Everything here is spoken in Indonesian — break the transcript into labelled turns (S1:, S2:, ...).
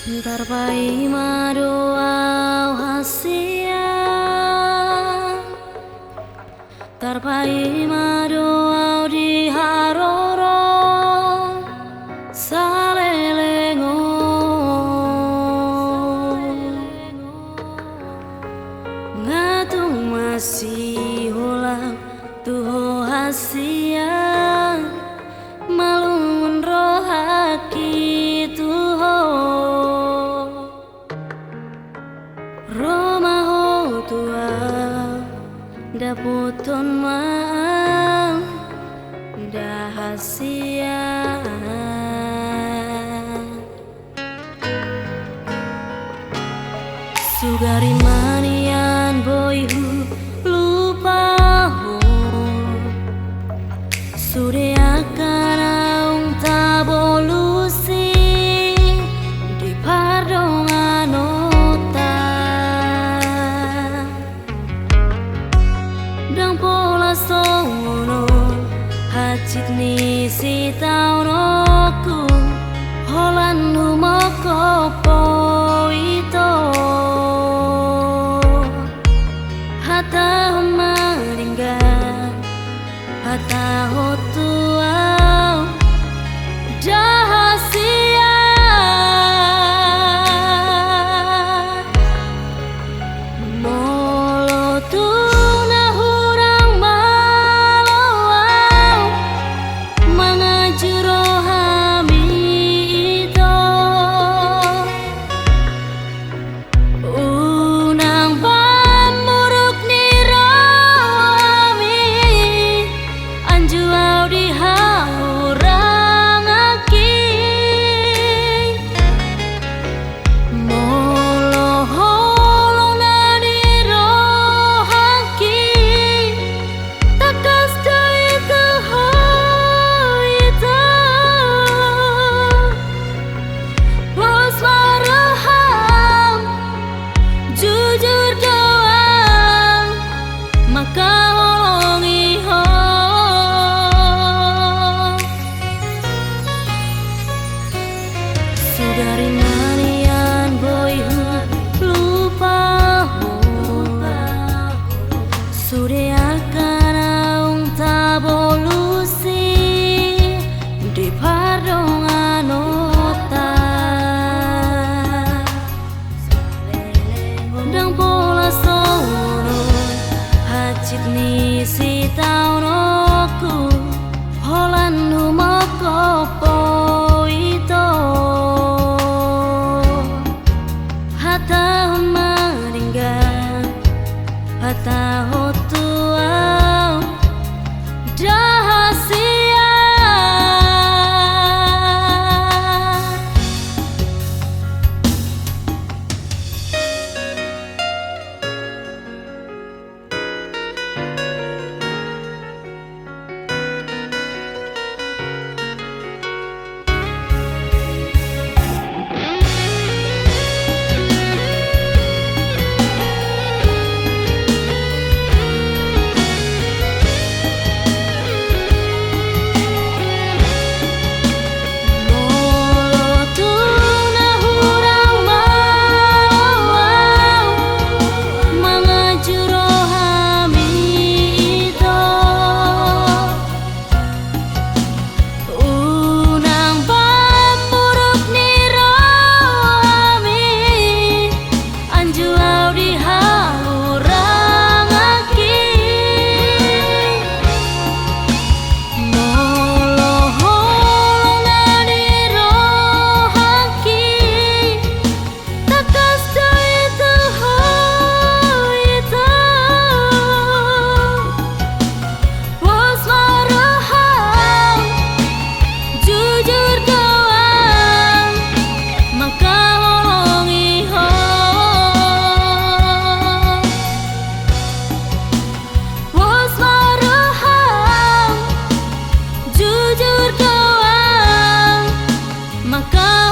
S1: Tarpai madoa hasia, tarpai madoa di haroro salelengo, ngatung masih holang tuho hasia, malun rohaki tuho. Romaho tua daputon mang dahasia, sugari manian boyhu lupa ho sude akan aung tabolusi di pardongan dang pola songono hacit ni si taunoku holan humoko poito hata maringga hata hotua jahasia molo tu dari manian boyhu lupa ho sude akan aung tabolusi di pardongan ota dang pola sono hacit ni si taunoku holan humoko poito hata maringga hata hotua jahasia maka